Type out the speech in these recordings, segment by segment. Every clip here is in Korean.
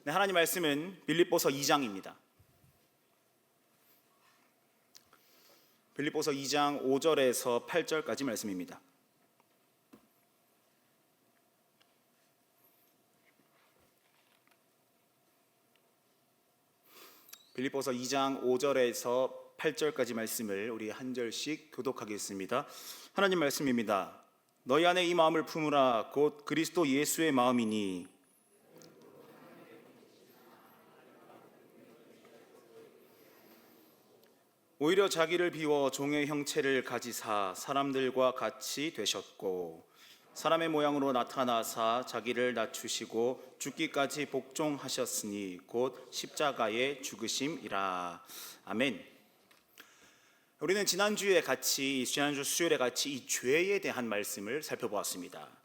네, 하나님 말씀은 빌립보서 2장입니다. 빌립보서 2장 5절에서 8절까지 말씀입니다. 빌립보서 2장 5절에서 8절까지 말씀을 우리 한 절씩 교독하겠습니다. 하나님 말씀입니다. 너희 안에 이 마음을 품으라. 곧 그리스도 예수의 마음이니 오히려 자기를 비워 종의 형체를 가지사 사람들과 같이 되셨고 사람의 모양으로 나타나사 자기를 낮추시고 죽기까지 복종하셨으니 곧 십자가의 죽으심이라. 아멘. 우리는 지난주 수요일에 같이 이 죄에 대한 말씀을 살펴보았습니다.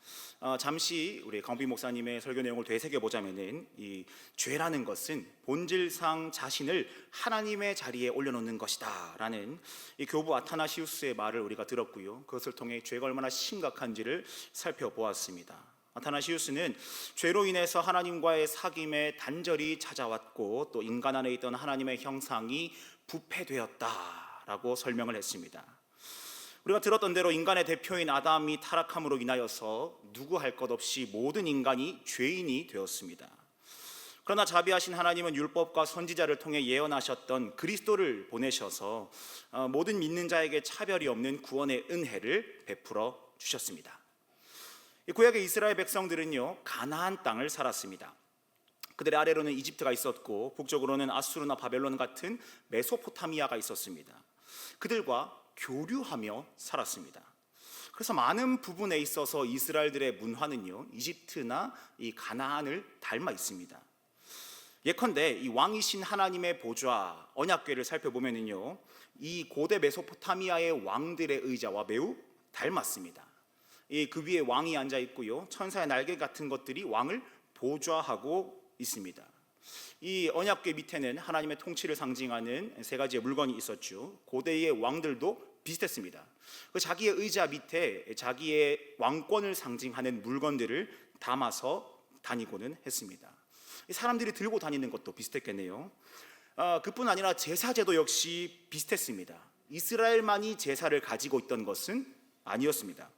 잠시 우리 강비 목사님의 설교 내용을 되새겨보자면은 이 죄라는 것은 본질상 자신을 하나님의 자리에 올려놓는 것이다 라는 이 교부 아타나시우스의 말을 우리가 들었고요, 그것을 통해 죄가 얼마나 심각한지를 살펴보았습니다. 아타나시우스는 죄로 인해서 하나님과의 사귐에 단절이 찾아왔고 또 인간 안에 있던 하나님의 형상이 부패되었다라고 설명을 했습니다. 우리가 들었던 대로 인간의 대표인 아담이 타락함으로 인하여서 누구 할 것 없이 모든 인간이 죄인이 되었습니다. 그러나 자비하신 하나님은 율법과 선지자를 통해 예언하셨던 그리스도를 보내셔서 모든 믿는 자에게 차별이 없는 구원의 은혜를 베풀어 주셨습니다. 구약의 이스라엘 백성들은요, 가나안 땅을 살았습니다. 그들의 아래로는 이집트가 있었고 북쪽으로는 아수르나 바벨론 같은 메소포타미아가 있었습니다. 그들과 교류하며 살았습니다. 그래서 많은 부분에 있어서 이스라엘들의 문화는요, 이집트나 이 가나안을 닮아 있습니다. 예컨대 이 왕이신 하나님의 보좌 언약궤를 살펴보면은요, 이 고대 메소포타미아의 왕들의 의자와 매우 닮았습니다. 그 위에 왕이 앉아 있고요, 천사의 날개 같은 것들이 왕을 보좌하고 있습니다. 이 언약궤 밑에는 하나님의 통치를 상징하는 세 가지의 물건이 있었죠. 고대의 왕들도 비슷했습니다. 자기의 의자 밑에 자기의 왕권을 상징하는 물건들을 담아서 다니고는 했습니다. 사람들이 들고 다니는 것도 비슷했겠네요. 그뿐 아니라 제사제도 역시 비슷했습니다. 이스라엘만이 제사를 가지고 있던 것은 아니었습니다.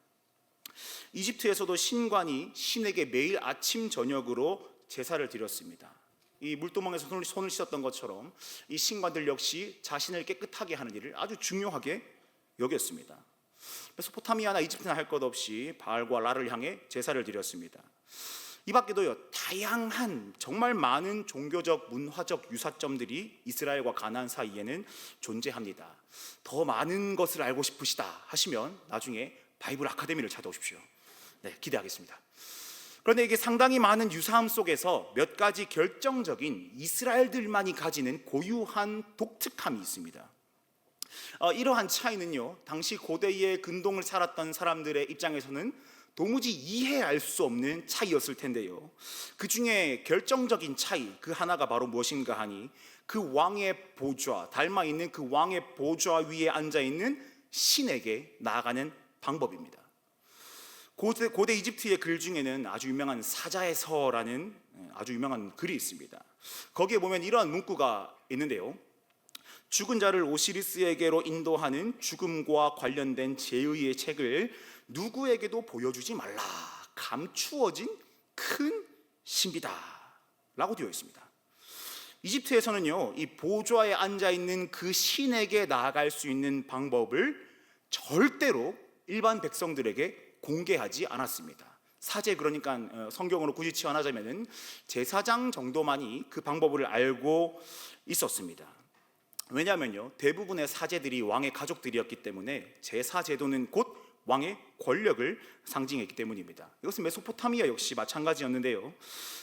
이집트에서도 신관이 신에게 매일 아침 저녁으로 제사를 드렸습니다. 이 물두멍에서 손을 씻었던 것처럼 이 신관들 역시 자신을 깨끗하게 하는 일을 아주 중요하게 여겼습니다. 메소포타미아나 이집트나 할 것 없이 바알과 라를 향해 제사를 드렸습니다. 이 밖에도요, 다양한 정말 많은 종교적 문화적 유사점들이 이스라엘과 가나안 사이에는 존재합니다. 더 많은 것을 알고 싶으시다 하시면 나중에 바이블 아카데미를 찾아오십시오. 네, 기대하겠습니다. 그런데 이게 상당히 많은 유사함 속에서 몇 가지 결정적인 이스라엘들만이 가지는 고유한 독특함이 있습니다. 이러한 차이는요, 당시 고대의 근동을 살았던 사람들의 입장에서는 도무지 이해할 수 없는 차이였을 텐데요, 그 중에 결정적인 차이 그 하나가 바로 무엇인가 하니 그 왕의 보좌, 닮아 있는 그 왕의 보좌 위에 앉아 있는 신에게 나아가는 방법입니다. 고대 이집트의 글 중에는 아주 유명한 사자에서라는 아주 유명한 글이 있습니다. 거기에 보면 이러한 문구가 있는데요, 죽은 자를 오시리스에게로 인도하는 죽음과 관련된 제의의 책을 누구에게도 보여주지 말라. 감추어진 큰 신비다 라고 되어 있습니다. 이집트에서는요, 이 보좌에 앉아있는 그 신에게 나아갈 수 있는 방법을 절대로 일반 백성들에게 공개하지 않았습니다. 사제, 그러니까 성경으로 굳이 치환하자면 제사장 정도만이 그 방법을 알고 있었습니다. 왜냐하면요, 대부분의 사제들이 왕의 가족들이었기 때문에 제사 제도는 곧 왕의 권력을 상징했기 때문입니다. 이것은 메소포타미아 역시 마찬가지였는데요,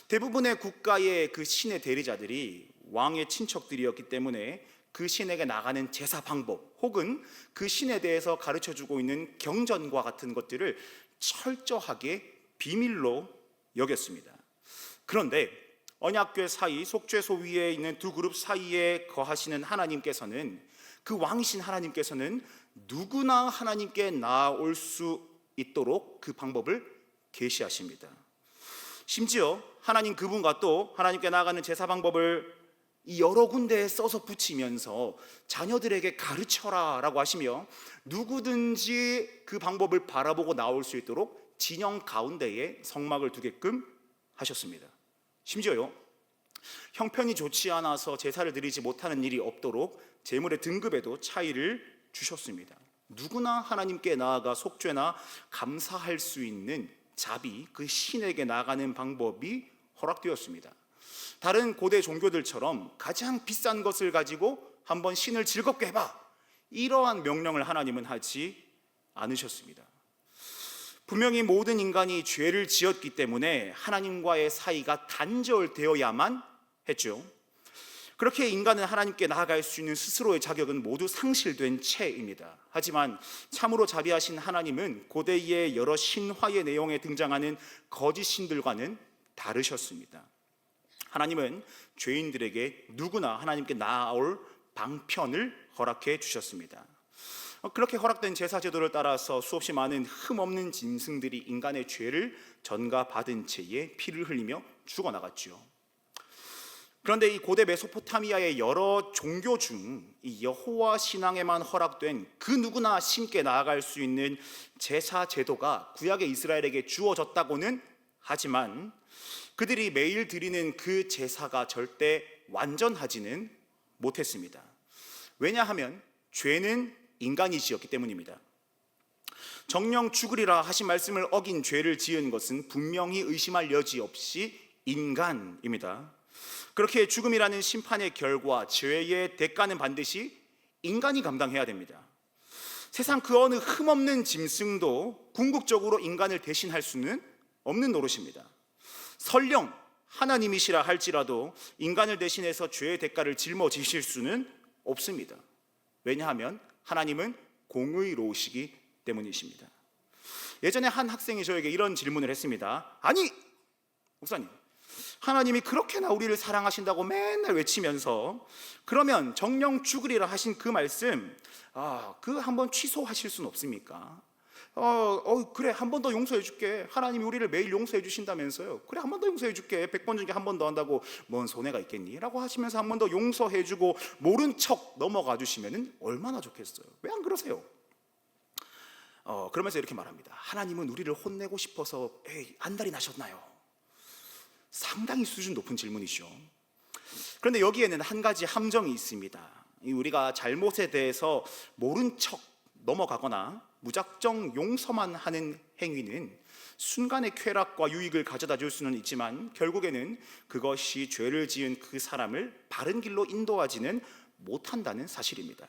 대부분의 국가의 그 신의 대리자들이 왕의 친척들이었기 때문에 그 신에게 나가는 제사 방법 혹은 그 신에 대해서 가르쳐주고 있는 경전과 같은 것들을 철저하게 비밀로 여겼습니다. 그런데 언약궤 사이 속죄소 위에 있는 두 그룹 사이에 거하시는 하나님께서는, 그 왕이신 하나님께서는 누구나 하나님께 나아올 수 있도록 그 방법을 계시하십니다. 심지어 하나님 그분과 또 하나님께 나아가는 제사 방법을 이 여러 군데에 써서 붙이면서 자녀들에게 가르쳐라 라고 하시며 누구든지 그 방법을 바라보고 나올 수 있도록 진영 가운데에 성막을 두게끔 하셨습니다. 심지어요, 형편이 좋지 않아서 제사를 드리지 못하는 일이 없도록 제물의 등급에도 차이를 주셨습니다. 누구나 하나님께 나아가 속죄나 감사할 수 있는 자비, 그 신에게 나아가는 방법이 허락되었습니다. 다른 고대 종교들처럼 가장 비싼 것을 가지고 한번 신을 즐겁게 해봐, 이러한 명령을 하나님은 하지 않으셨습니다. 분명히 모든 인간이 죄를 지었기 때문에 하나님과의 사이가 단절되어야만 했죠. 그렇게 인간은 하나님께 나아갈 수 있는 스스로의 자격은 모두 상실된 채입니다. 하지만 참으로 자비하신 하나님은 고대의 여러 신화의 내용에 등장하는 거짓 신들과는 다르셨습니다. 하나님은 죄인들에게 누구나 하나님께 나아올 방편을 허락해 주셨습니다. 그렇게 허락된 제사 제도를 따라서 수없이 많은 흠없는 짐승들이 인간의 죄를 전가받은 채에 피를 흘리며 죽어나갔죠. 그런데 이 고대 메소포타미아의 여러 종교 중 이 여호와 신앙에만 허락된 그 누구나 신께 나아갈 수 있는 제사 제도가 구약의 이스라엘에게 주어졌다고는 하지만 그들이 매일 드리는 그 제사가 절대 완전하지는 못했습니다. 왜냐하면 죄는 인간이 지었기 때문입니다. 정령 죽으리라 하신 말씀을 어긴 죄를 지은 것은 분명히 의심할 여지 없이 인간입니다. 그렇게 죽음이라는 심판의 결과, 죄의 대가는 반드시 인간이 감당해야 됩니다. 세상 그 어느 흠없는 짐승도 궁극적으로 인간을 대신할 수는 없는 노릇입니다. 설령 하나님이시라 할지라도 인간을 대신해서 죄의 대가를 짊어지실 수는 없습니다. 왜냐하면 하나님은 공의로우시기 때문이십니다. 예전에 한 학생이 저에게 이런 질문을 했습니다. 아니, 목사님, 하나님이 그렇게나 우리를 사랑하신다고 맨날 외치면서 그러면 정령 죽으리라 하신 그 말씀, 그 한번 취소하실 수는 없습니까? 그래, 한 번 더 용서해 줄게. 하나님이 우리를 매일 용서해 주신다면서요. 그래, 한 번 더 용서해 줄게. 100번 중에 한 번 더 한다고 뭔 손해가 있겠니? 라고 하시면서 한 번 더 용서해 주고 모른 척 넘어가 주시면 얼마나 좋겠어요. 왜 안 그러세요? 그러면서 이렇게 말합니다. 하나님은 우리를 혼내고 싶어서 안달이 나셨나요? 상당히 수준 높은 질문이죠. 그런데 여기에는 한 가지 함정이 있습니다. 우리가 잘못에 대해서 모른 척 넘어가거나 무작정 용서만 하는 행위는 순간의 쾌락과 유익을 가져다 줄 수는 있지만 결국에는 그것이 죄를 지은 그 사람을 바른 길로 인도하지는 못한다는 사실입니다.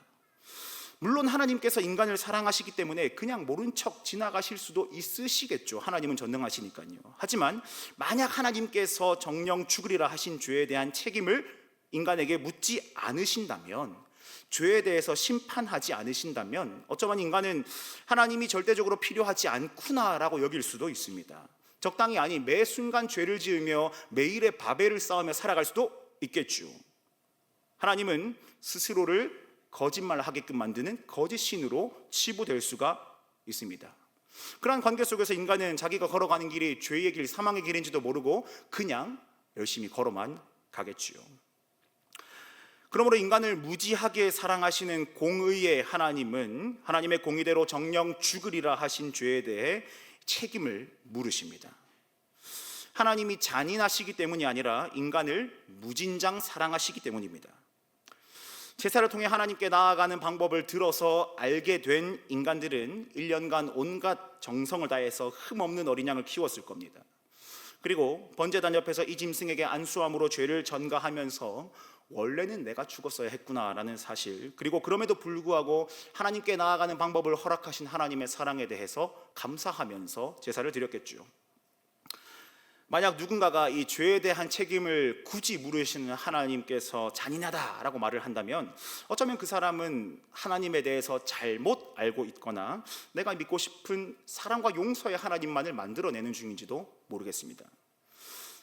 물론 하나님께서 인간을 사랑하시기 때문에 그냥 모른 척 지나가실 수도 있으시겠죠. 하나님은 전능하시니까요. 하지만 만약 하나님께서 정령 죽으리라 하신 죄에 대한 책임을 인간에게 묻지 않으신다면, 죄에 대해서 심판하지 않으신다면 어쩌면 인간은 하나님이 절대적으로 필요하지 않구나라고 여길 수도 있습니다. 적당히 아니 매 순간 죄를 지으며 매일의 바벨을 쌓으며 살아갈 수도 있겠죠. 하나님은 스스로를 거짓말하게끔 만드는 거짓 신으로 치부될 수가 있습니다. 그러한 관계 속에서 인간은 자기가 걸어가는 길이 죄의 길, 사망의 길인지도 모르고 그냥 열심히 걸어만 가겠지요. 그러므로 인간을 무지하게 사랑하시는 공의의 하나님은 하나님의 공의대로 정령 죽으리라 하신 죄에 대해 책임을 물으십니다. 하나님이 잔인하시기 때문이 아니라 인간을 무진장 사랑하시기 때문입니다. 제사를 통해 하나님께 나아가는 방법을 들어서 알게 된 인간들은 1년간 온갖 정성을 다해서 흠없는 어린 양을 키웠을 겁니다. 그리고 번제단 옆에서 이 짐승에게 안수함으로 죄를 전가하면서 원래는 내가 죽었어야 했구나라는 사실, 그리고 그럼에도 불구하고 하나님께 나아가는 방법을 허락하신 하나님의 사랑에 대해서 감사하면서 제사를 드렸겠죠. 만약 누군가가 이 죄에 대한 책임을 굳이 물으시는 하나님께서 잔인하다라고 말을 한다면 어쩌면 그 사람은 하나님에 대해서 잘못 알고 있거나 내가 믿고 싶은 사랑과 용서의 하나님만을 만들어내는 중인지도 모르겠습니다.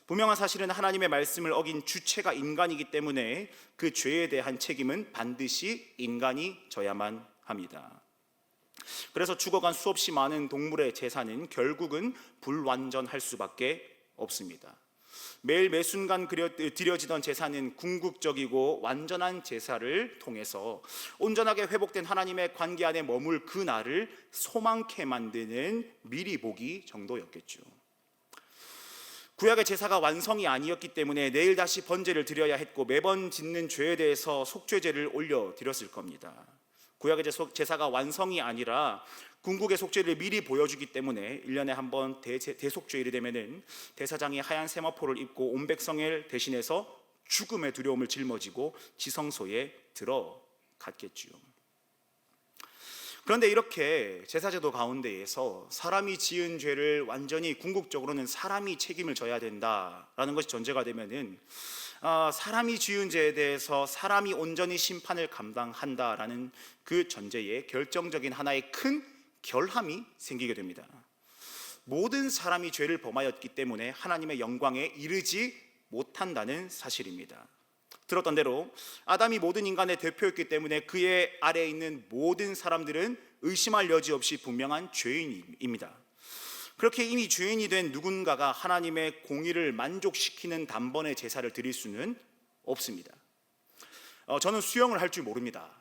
분명한 사실은 하나님의 말씀을 어긴 주체가 인간이기 때문에 그 죄에 대한 책임은 반드시 인간이 져야만 합니다. 그래서 죽어간 수없이 많은 동물의 제사는 결국은 불완전할 수밖에 없습니다. 매일 매순간 드려지던 제사는 궁극적이고 완전한 제사를 통해서 온전하게 회복된 하나님의 관계 안에 머물 그 날을 소망케 만드는 미리 보기 정도였겠죠. 구약의 제사가 완성이 아니었기 때문에 내일 다시 번제를 드려야 했고 매번 짓는 죄에 대해서 속죄제를 올려드렸을 겁니다. 구약의 제사가 완성이 아니라 궁극의 속죄를 미리 보여주기 때문에 1년에 한 번 대속죄일이 되면은 대사장이 하얀 세마포를 입고 온 백성을 대신해서 죽음의 두려움을 짊어지고 지성소에 들어갔겠지요. 그런데 이렇게 제사제도 가운데에서 사람이 지은 죄를 완전히 궁극적으로는 사람이 책임을 져야 된다라는 것이 전제가 되면은 사람이 지은 죄에 대해서 사람이 온전히 심판을 감당한다라는 그 전제에 결정적인 하나의 큰 결함이 생기게 됩니다. 모든 사람이 죄를 범하였기 때문에 하나님의 영광에 이르지 못한다는 사실입니다. 들었던 대로 아담이 모든 인간의 대표였기 때문에 그의 아래에 있는 모든 사람들은 의심할 여지 없이 분명한 죄인입니다. 그렇게 이미 죄인이 된 누군가가 하나님의 공의를 만족시키는 단번에 제사를 드릴 수는 없습니다. 저는 수영을 할 줄 모릅니다.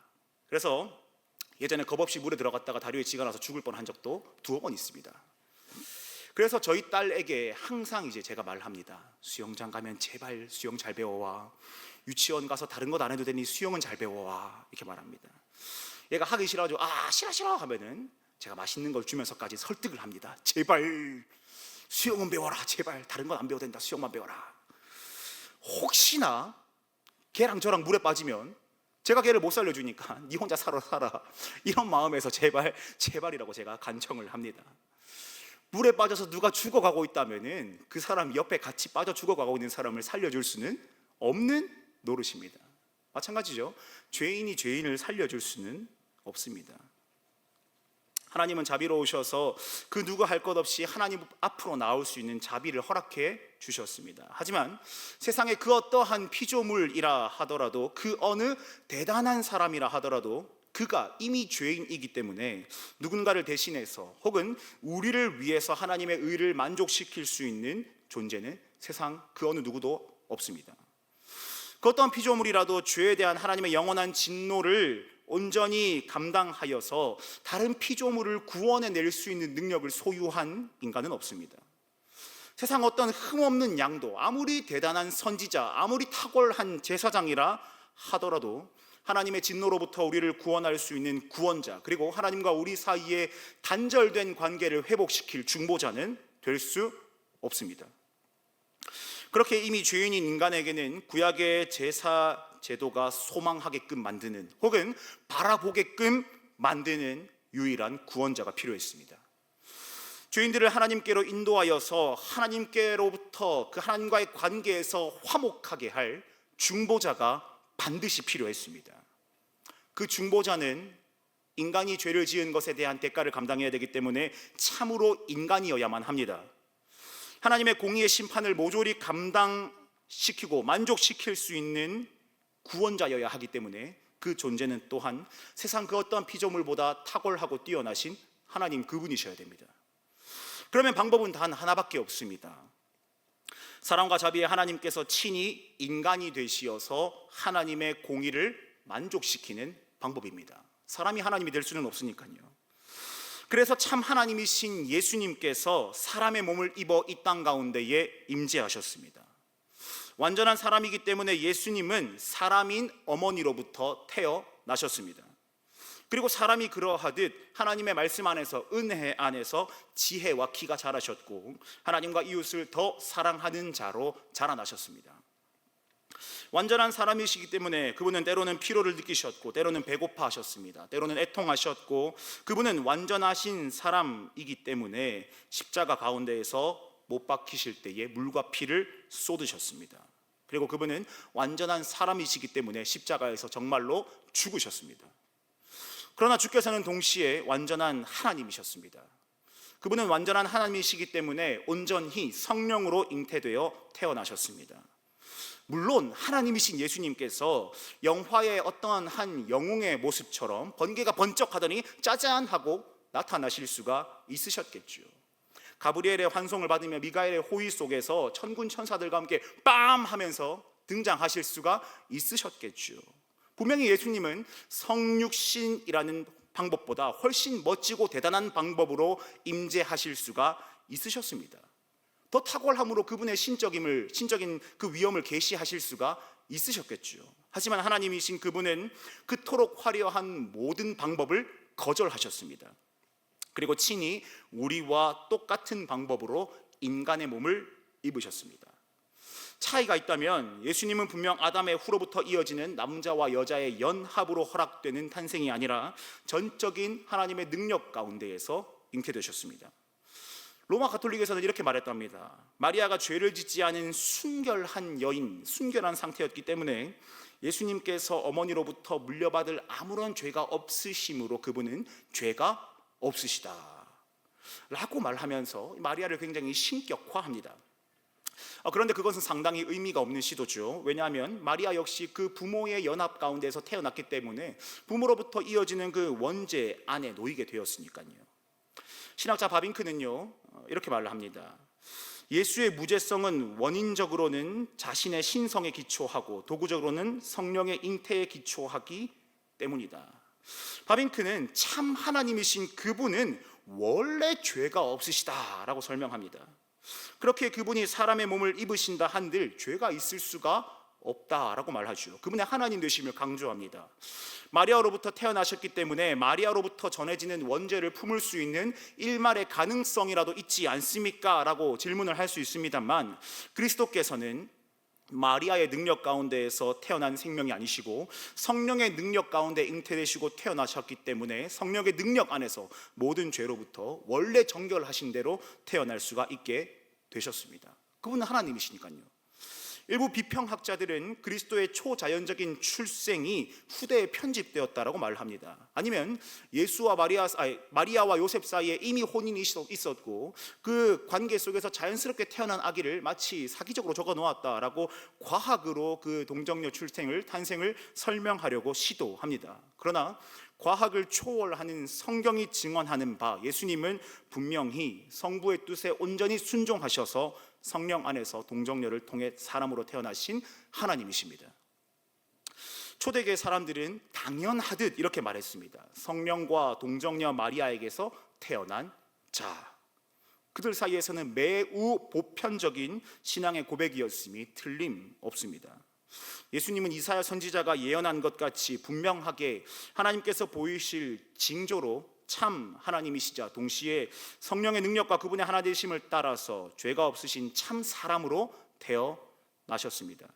그래서 예전에 겁없이 물에 들어갔다가 다리에 쥐가 나서 죽을 뻔한 적도 2번 있습니다. 그래서 저희 딸에게 항상 이제 제가 말합니다. 수영장 가면 제발 수영 잘 배워와. 유치원 가서 다른 것 안 해도 되니 수영은 잘 배워와. 이렇게 말합니다. 얘가 하기 싫어가지고 싫어 하면은 제가 맛있는 걸 주면서까지 설득을 합니다. 제발 수영은 배워라. 제발 다른 건 안 배워도 된다. 수영만 배워라. 혹시나 걔랑 저랑 물에 빠지면 제가 걔를 못 살려주니까 네 혼자 살아 이런 마음에서 제발이라고 제가 간청을 합니다. 물에 빠져서 누가 죽어가고 있다면은 그 사람 옆에 같이 빠져 죽어가고 있는 사람을 살려줄 수는 없는 노릇입니다. 마찬가지죠. 죄인이 죄인을 살려줄 수는 없습니다. 하나님은 자비로우셔서 그 누구 할 것 없이 하나님 앞으로 나올 수 있는 자비를 허락해 주셨습니다. 하지만 세상의 그 어떠한 피조물이라 하더라도 그 어느 대단한 사람이라 하더라도 그가 이미 죄인이기 때문에 누군가를 대신해서 혹은 우리를 위해서 하나님의 의를 만족시킬 수 있는 존재는 세상 그 어느 누구도 없습니다. 그 어떤 피조물이라도 죄에 대한 하나님의 영원한 진노를 온전히 감당하여서 다른 피조물을 구원해낼 수 있는 능력을 소유한 인간은 없습니다. 세상 어떤 흠없는 양도 아무리 대단한 선지자, 아무리 탁월한 제사장이라 하더라도 하나님의 진노로부터 우리를 구원할 수 있는 구원자, 그리고 하나님과 우리 사이에 단절된 관계를 회복시킬 중보자는 될 수 없습니다. 그렇게 이미 죄인인 인간에게는 구약의 제사 제도가 소망하게끔 만드는 혹은 바라보게끔 만드는 유일한 구원자가 필요했습니다. 죄인들을 하나님께로 인도하여서 하나님께로부터 그 하나님과의 관계에서 화목하게 할 중보자가 반드시 필요했습니다. 그 중보자는 인간이 죄를 지은 것에 대한 대가를 감당해야 되기 때문에 참으로 인간이어야만 합니다. 하나님의 공의의 심판을 모조리 감당시키고 만족시킬 수 있는 구원자여야 하기 때문에 그 존재는 또한 세상 그 어떠한 피조물보다 탁월하고 뛰어나신 하나님 그분이셔야 됩니다. 그러면 방법은 단 하나밖에 없습니다. 사랑과 자비의 하나님께서 친히 인간이 되시어서 하나님의 공의를 만족시키는 방법입니다. 사람이 하나님이 될 수는 없으니까요. 그래서 참 하나님이신 예수님께서 사람의 몸을 입어 이 땅 가운데에 임재하셨습니다. 완전한 사람이기 때문에 예수님은 사람인 어머니로부터 태어나셨습니다. 그리고 사람이 그러하듯 하나님의 말씀 안에서 은혜 안에서 지혜와 키가 자라셨고 하나님과 이웃을 더 사랑하는 자로 자라나셨습니다. 완전한 사람이시기 때문에 그분은 때로는 피로를 느끼셨고 때로는 배고파하셨습니다. 때로는 애통하셨고 그분은 완전하신 사람이기 때문에 십자가 가운데에서 못 박히실 때에 물과 피를 쏟으셨습니다. 그리고 그분은 완전한 사람이시기 때문에 십자가에서 정말로 죽으셨습니다. 그러나 주께서는 동시에 완전한 하나님이셨습니다. 그분은 완전한 하나님이시기 때문에 온전히 성령으로 잉태되어 태어나셨습니다. 물론 하나님이신 예수님께서 영화의 어떠한 한 영웅의 모습처럼 번개가 번쩍하더니 짜잔 하고 나타나실 수가 있으셨겠죠. 가브리엘의 환송을 받으며 미가엘의 호의 속에서 천군 천사들과 함께 빰 하면서 등장하실 수가 있으셨겠죠. 분명히 예수님은 성육신이라는 방법보다 훨씬 멋지고 대단한 방법으로 임재하실 수가 있으셨습니다. 더 탁월함으로 그분의 신적인 그 위엄을 계시하실 수가 있으셨겠죠. 하지만 하나님이신 그분은 그토록 화려한 모든 방법을 거절하셨습니다. 그리고 친히 우리와 똑같은 방법으로 인간의 몸을 입으셨습니다. 차이가 있다면 예수님은 분명 아담의 후로부터 이어지는 남자와 여자의 연합으로 허락되는 탄생이 아니라 전적인 하나님의 능력 가운데에서 잉태되셨습니다. 로마 가톨릭에서는 이렇게 말했답니다. 마리아가 죄를 짓지 않은 순결한 여인, 순결한 상태였기 때문에 예수님께서 어머니로부터 물려받을 아무런 죄가 없으심으로 그분은 죄가 없으시다 라고 말하면서 마리아를 굉장히 신격화합니다. 그런데 그것은 상당히 의미가 없는 시도죠. 왜냐하면 마리아 역시 그 부모의 연합 가운데서 태어났기 때문에 부모로부터 이어지는 그 원죄 안에 놓이게 되었으니까요. 신학자 바빙크는요 이렇게 말을 합니다. 예수의 무죄성은 원인적으로는 자신의 신성에 기초하고 도구적으로는 성령의 잉태에 기초하기 때문이다. 바빙크는 참 하나님이신 그분은 원래 죄가 없으시다라고 설명합니다. 그렇게 그분이 사람의 몸을 입으신다 한들 죄가 있을 수가 없다라고 말하죠. 그분의 하나님 되심을 강조합니다. 마리아로부터 태어나셨기 때문에 마리아로부터 전해지는 원죄를 품을 수 있는 일말의 가능성이라도 있지 않습니까? 라고 질문을 할 수 있습니다만 그리스도께서는 마리아의 능력 가운데에서 태어난 생명이 아니시고 성령의 능력 가운데 잉태되시고 태어나셨기 때문에 성령의 능력 안에서 모든 죄로부터 원래 정결하신 대로 태어날 수가 있게 되셨습니다. 그분은 하나님이시니까요. 일부 비평학자들은 그리스도의 초자연적인 출생이 후대에 편집되었다라고 말합니다. 아니면 예수와 마리아와 요셉 사이에 이미 혼인이 있었고 그 관계 속에서 자연스럽게 태어난 아기를 마치 사기적으로 적어 놓았다라고 과학으로 그 동정녀 탄생을 설명하려고 시도합니다. 그러나 과학을 초월하는 성경이 증언하는 바 예수님은 분명히 성부의 뜻에 온전히 순종하셔서 성령 안에서 동정녀를 통해 사람으로 태어나신 하나님이십니다. 초대교회 사람들은 당연하듯 이렇게 말했습니다. 성령과 동정녀 마리아에게서 태어난 자. 그들 사이에서는 매우 보편적인 신앙의 고백이었음이 틀림없습니다. 예수님은 이사야 선지자가 예언한 것 같이 분명하게 하나님께서 보이실 징조로 참 하나님이시자 동시에 성령의 능력과 그분의 하나 되심을 따라서 죄가 없으신 참 사람으로 태어나셨습니다.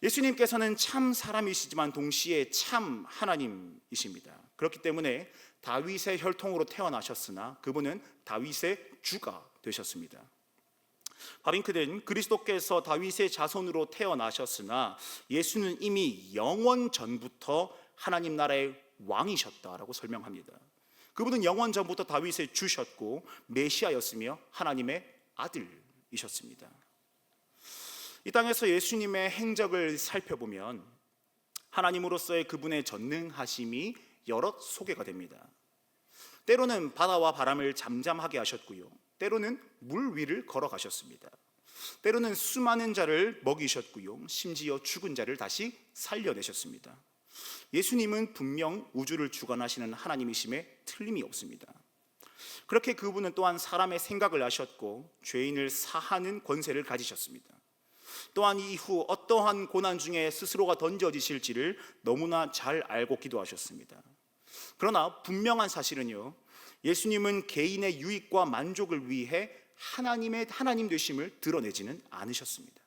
예수님께서는 참 사람이시지만 동시에 참 하나님이십니다. 그렇기 때문에 다윗의 혈통으로 태어나셨으나 그분은 다윗의 주가 되셨습니다. 바빙크는 그리스도께서 다윗의 자손으로 태어나셨으나 예수는 이미 영원 전부터 하나님 나라의 왕이셨다라고 설명합니다. 그분은 영원 전부터 다윗의 주셨고 메시아였으며 하나님의 아들이셨습니다. 이 땅에서 예수님의 행적을 살펴보면 하나님으로서의 그분의 전능하심이 여럿 소개가 됩니다. 때로는 바다와 바람을 잠잠하게 하셨고요, 때로는 물 위를 걸어가셨습니다. 때로는 수많은 자를 먹이셨고요, 심지어 죽은 자를 다시 살려내셨습니다. 예수님은 분명 우주를 주관하시는 하나님이심에 틀림이 없습니다. 그렇게 그분은 또한 사람의 생각을 아셨고 죄인을 사하는 권세를 가지셨습니다. 또한 이후 어떠한 고난 중에 스스로가 던져지실지를 너무나 잘 알고 기도하셨습니다. 그러나 분명한 사실은요, 예수님은 개인의 유익과 만족을 위해 하나님 되심을 드러내지는 않으셨습니다.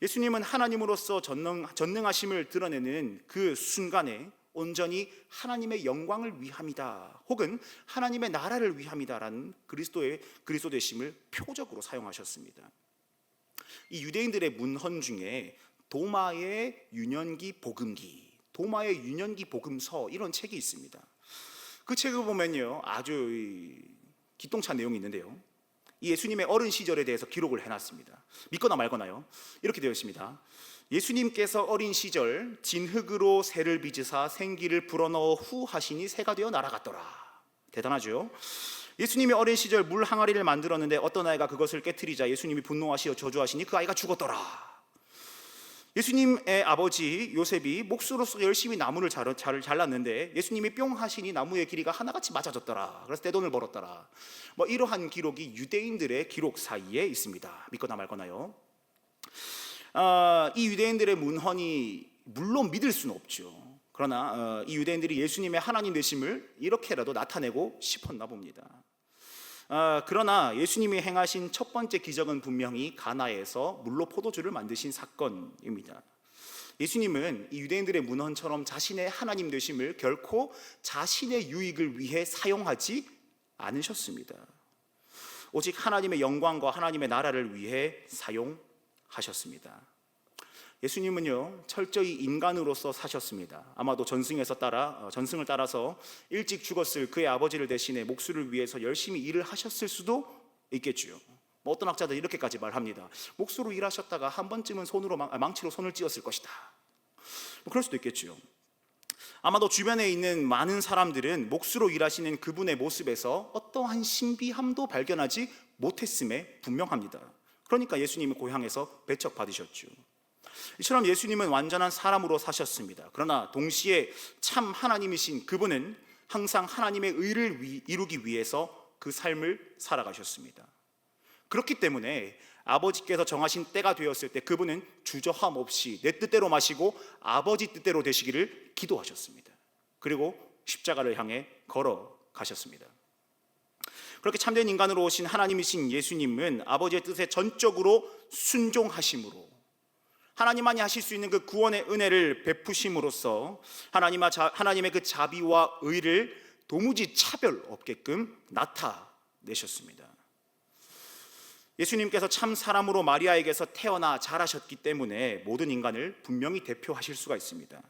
예수님은 하나님으로서 전능하심을 드러내는 그 순간에 온전히 하나님의 영광을 위함이다, 혹은 하나님의 나라를 위함이다라는 그리스도 되심을 표적으로 사용하셨습니다. 이 유대인들의 문헌 중에 도마의 유년기 복음서 이런 책이 있습니다. 그 책을 보면요, 아주 기똥찬 내용이 있는데요, 이 예수님의 어린 시절에 대해서 기록을 해놨습니다. 믿거나 말거나요. 이렇게 되어 있습니다. 예수님께서 어린 시절 진흙으로 새를 빚으사 생기를 불어넣어 후 하시니 새가 되어 날아갔더라. 대단하죠. 예수님이 어린 시절 물 항아리를 만들었는데 어떤 아이가 그것을 깨트리자 예수님이 분노하시어 저주하시니 그 아이가 죽었더라. 예수님의 아버지 요셉이 목수로서 열심히 나무를 잘랐는데 예수님이 뿅 하시니 나무의 길이가 하나같이 맞아졌더라. 그래서 떼돈을 벌었더라. 이러한 기록이 유대인들의 기록 사이에 있습니다. 믿거나 말거나요. 이 유대인들의 문헌이 물론 믿을 수는 없죠. 그러나 이 유대인들이 예수님의 하나님 되심을 이렇게라도 나타내고 싶었나 봅니다. 그러나 예수님이 행하신 첫 번째 기적은 분명히 가나에서 물로 포도주를 만드신 사건입니다. 예수님은 이 유대인들의 문헌처럼 자신의 하나님 되심을 결코 자신의 유익을 위해 사용하지 않으셨습니다. 오직 하나님의 영광과 하나님의 나라를 위해 사용하셨습니다. 예수님은요 철저히 인간으로서 사셨습니다. 아마도 전승을 따라서 일찍 죽었을 그의 아버지를 대신해 목수를 위해서 열심히 일을 하셨을 수도 있겠죠. 어떤 학자들은 이렇게까지 말합니다. 목수로 일하셨다가 한 번쯤은 망치로 손을 찧었을 것이다. 그럴 수도 있겠죠. 아마도 주변에 있는 많은 사람들은 목수로 일하시는 그분의 모습에서 어떠한 신비함도 발견하지 못했음에 분명합니다. 그러니까 예수님은 고향에서 배척받으셨죠. 이처럼 예수님은 완전한 사람으로 사셨습니다. 그러나 동시에 참 하나님이신 그분은 항상 하나님의 의를 이루기 위해서 그 삶을 살아가셨습니다. 그렇기 때문에 아버지께서 정하신 때가 되었을 때 그분은 주저함 없이 내 뜻대로 마시고 아버지 뜻대로 되시기를 기도하셨습니다. 그리고 십자가를 향해 걸어가셨습니다. 그렇게 참된 인간으로 오신 하나님이신 예수님은 아버지의 뜻에 전적으로 순종하심으로 하나님만이 하실 수 있는 그 구원의 은혜를 베푸심으로써 하나님의 그 자비와 의를 도무지 차별 없게끔 나타내셨습니다. 예수님께서 참 사람으로 마리아에게서 태어나 자라셨기 때문에 모든 인간을 분명히 대표하실 수가 있습니다.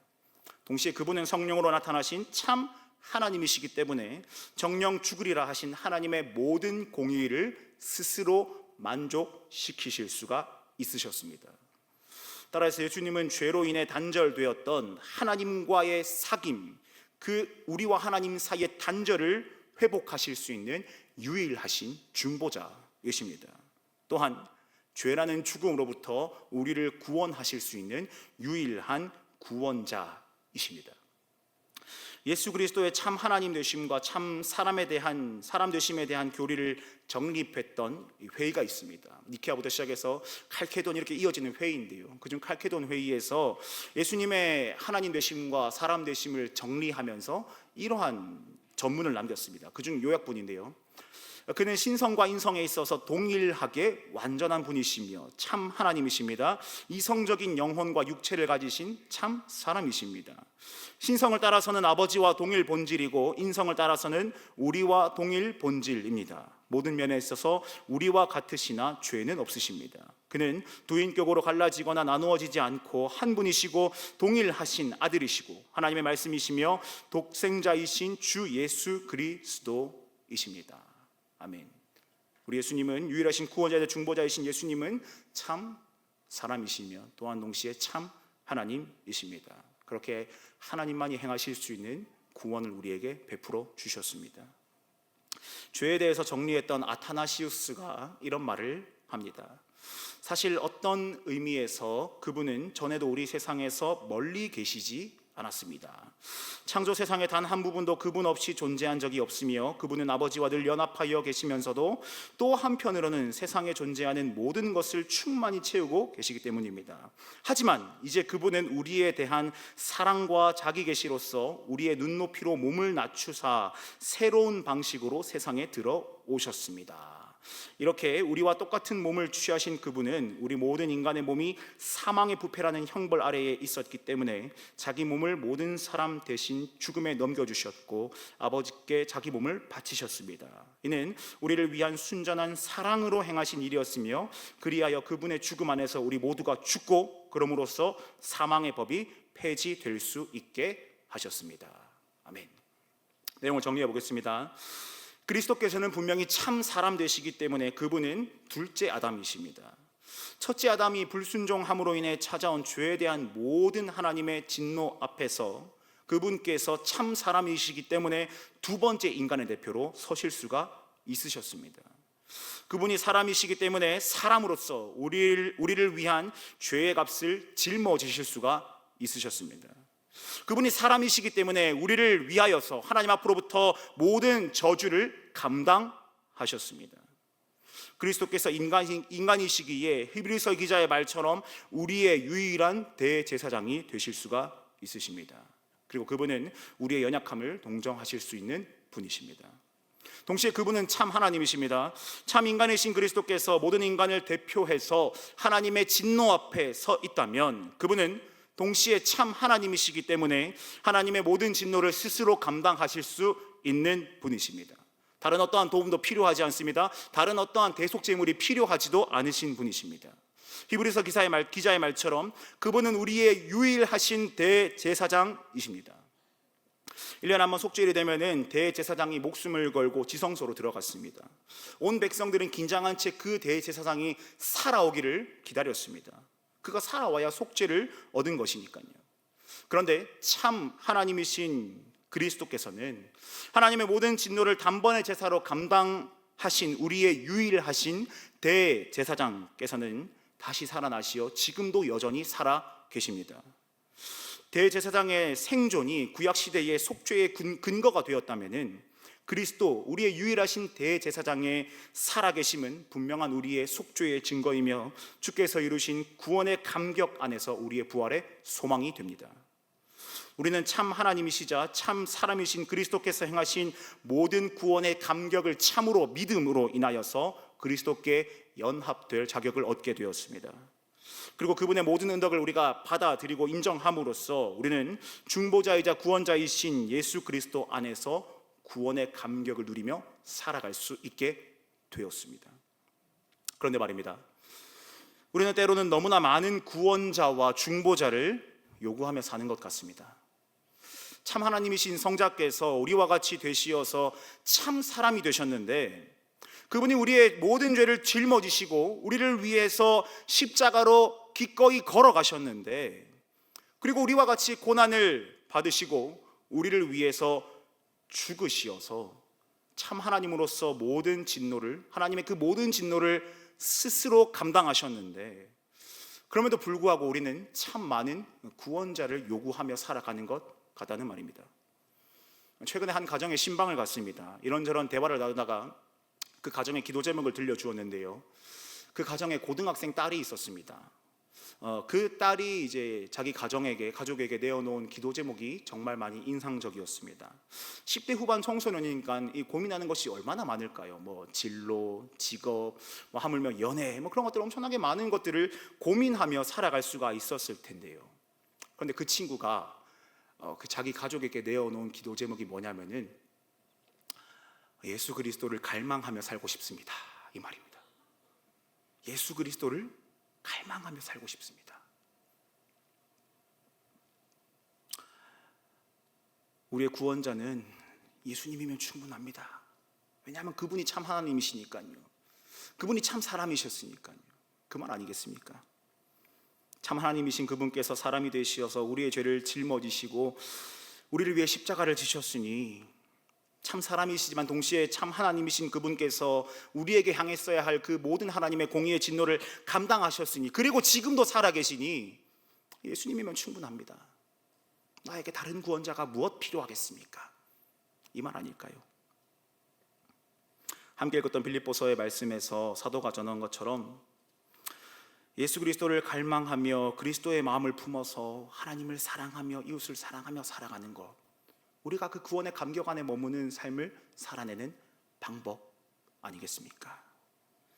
동시에 그분은 성령으로 나타나신 참 하나님이시기 때문에 정령 죽으리라 하신 하나님의 모든 공의를 스스로 만족시키실 수가 있으셨습니다. 따라서 예수님은 죄로 인해 단절되었던 하나님과의 사귐, 그 우리와 하나님 사이의 단절을 회복하실 수 있는 유일하신 중보자이십니다. 또한 죄라는 죽음으로부터 우리를 구원하실 수 있는 유일한 구원자이십니다. 예수 그리스도의 참 하나님 되심과 참 사람 되심에 대한 교리를 정립했던 회의가 있습니다. 니케아부터 시작해서 칼케돈 이렇게 이어지는 회의인데요. 그중 칼케돈 회의에서 예수님의 하나님 되심과 사람 되심을 정리하면서 이러한 전문을 남겼습니다. 그중 요약본인데요. 그는 신성과 인성에 있어서 동일하게 완전한 분이시며 참 하나님이십니다. 이성적인 영혼과 육체를 가지신 참 사람이십니다. 신성을 따라서는 아버지와 동일 본질이고 인성을 따라서는 우리와 동일 본질입니다. 모든 면에 있어서 우리와 같으시나 죄는 없으십니다. 그는 두인격으로 갈라지거나 나누어지지 않고 한 분이시고 동일하신 아들이시고 하나님의 말씀이시며 독생자이신 주 예수 그리스도이십니다. 아멘. 우리 예수님은 유일하신 구원자이자 중보자이신 예수님은 참 사람이시며 또한 동시에 참 하나님이십니다. 그렇게 하나님만이 행하실 수 있는 구원을 우리에게 베풀어 주셨습니다. 죄에 대해서 정리했던 아타나시우스가 이런 말을 합니다. 사실 어떤 의미에서 그분은 전에도 우리 세상에서 멀리 계시지 않았습니다. 창조 세상의 단 한 부분도 그분 없이 존재한 적이 없으며 그분은 아버지와 늘 연합하여 계시면서도 또 한편으로는 세상에 존재하는 모든 것을 충만히 채우고 계시기 때문입니다. 하지만 이제 그분은 우리에 대한 사랑과 자기 계시로서 우리의 눈높이로 몸을 낮추사 새로운 방식으로 세상에 들어오셨습니다. 이렇게 우리와 똑같은 몸을 취하신 그분은 우리 모든 인간의 몸이 사망의 부패라는 형벌 아래에 있었기 때문에 자기 몸을 모든 사람 대신 죽음에 넘겨주셨고 아버지께 자기 몸을 바치셨습니다. 이는 우리를 위한 순전한 사랑으로 행하신 일이었으며 그리하여 그분의 죽음 안에서 우리 모두가 죽고 그럼으로써 사망의 법이 폐지될 수 있게 하셨습니다. 아멘. 내용을 정리해 보겠습니다. 그리스도께서는 분명히 참 사람 되시기 때문에 그분은 둘째 아담이십니다. 첫째 아담이 불순종함으로 인해 찾아온 죄에 대한 모든 하나님의 진노 앞에서 그분께서 참 사람이시기 때문에 두 번째 인간의 대표로 서실 수가 있으셨습니다. 그분이 사람이시기 때문에 사람으로서 우리를 위한 죄의 값을 짊어지실 수가 있으셨습니다. 그분이 사람이시기 때문에 우리를 위하여서 하나님 앞으로부터 모든 저주를 감당하셨습니다. 그리스도께서 인간이시기에 히브리서 기자의 말처럼 우리의 유일한 대제사장이 되실 수가 있으십니다. 그리고 그분은 우리의 연약함을 동정하실 수 있는 분이십니다. 동시에 그분은 참 하나님이십니다. 참 인간이신 그리스도께서 모든 인간을 대표해서 하나님의 진노 앞에 서 있다면 그분은 동시에 참 하나님이시기 때문에 하나님의 모든 진노를 스스로 감당하실 수 있는 분이십니다. 다른 어떠한 도움도 필요하지 않습니다. 다른 어떠한 대속제물이 필요하지도 않으신 분이십니다. 히브리서 기자의 말처럼 그분은 우리의 유일하신 대제사장이십니다. 1년에 한 번 속죄일이 되면은 대제사장이 목숨을 걸고 지성소로 들어갔습니다. 온 백성들은 긴장한 채 그 대제사장이 살아오기를 기다렸습니다. 그가 살아와야 속죄를 얻은 것이니까요. 그런데 참 하나님이신 그리스도께서는 하나님의 모든 진노를 단번에 제사로 감당하신 우리의 유일하신 대제사장께서는 다시 살아나시어 지금도 여전히 살아 계십니다. 대제사장의 생존이 구약시대의 속죄의 근거가 되었다면 그리스도 우리의 유일하신 대제사장의 살아계심은 분명한 우리의 속죄의 증거이며 주께서 이루신 구원의 감격 안에서 우리의 부활의 소망이 됩니다. 우리는 참 하나님이시자 참 사람이신 그리스도께서 행하신 모든 구원의 감격을 참으로 믿음으로 인하여서 그리스도께 연합될 자격을 얻게 되었습니다. 그리고 그분의 모든 은덕을 우리가 받아들이고 인정함으로써 우리는 중보자이자 구원자이신 예수 그리스도 안에서 구원의 감격을 누리며 살아갈 수 있게 되었습니다. 그런데 말입니다, 우리는 때로는 너무나 많은 구원자와 중보자를 요구하며 사는 것 같습니다. 참 하나님이신 성자께서 우리와 같이 되시어서 참 사람이 되셨는데 그분이 우리의 모든 죄를 짊어지시고 우리를 위해서 십자가로 기꺼이 걸어가셨는데, 그리고 우리와 같이 고난을 받으시고 우리를 위해서 죽으시어서 참 하나님으로서 모든 진노를, 하나님의 그 모든 진노를 스스로 감당하셨는데 그럼에도 불구하고 우리는 참 많은 구원자를 요구하며 살아가는 것 같다는 말입니다. 최근에 한 가정에 신방을 갔습니다. 이런저런 대화를 나누다가 그 가정의 기도 제목을 들려주었는데요, 그 가정에 고등학생 딸이 있었습니다. 그 딸이 이제 자기 가족에게 내어놓은 기도 제목이 정말 많이 인상적이었습니다. 10대 후반 청소년이니까 이 고민하는 것이 얼마나 많을까요? 뭐 진로, 직업, 뭐 하물며 연애, 뭐 그런 것들 엄청나게 많은 것들을 고민하며 살아갈 수가 있었을 텐데요. 그런데 그 친구가 그 자기 가족에게 내어놓은 기도 제목이 뭐냐면은 예수 그리스도를 갈망하며 살고 싶습니다, 이 말입니다. 예수 그리스도를 갈망하며 살고 싶습니다. 우리의 구원자는 예수님이면 충분합니다. 왜냐하면 그분이 참 하나님이시니까요. 그분이 참 사람이셨으니까요. 그 말 아니겠습니까? 참 하나님이신 그분께서 사람이 되시어서 우리의 죄를 짊어지시고 우리를 위해 십자가를 지셨으니 참 사람이시지만 동시에 참 하나님이신 그분께서 우리에게 향했어야 할 그 모든 하나님의 공의의 진노를 감당하셨으니, 그리고 지금도 살아계시니 예수님이면 충분합니다. 나에게 다른 구원자가 무엇 필요하겠습니까? 이 말 아닐까요? 함께 읽었던 빌립보서의 말씀에서 사도가 전한 것처럼 예수 그리스도를 갈망하며 그리스도의 마음을 품어서 하나님을 사랑하며 이웃을 사랑하며 살아가는 것, 우리가 그 구원의 감격 안에 머무는 삶을 살아내는 방법 아니겠습니까?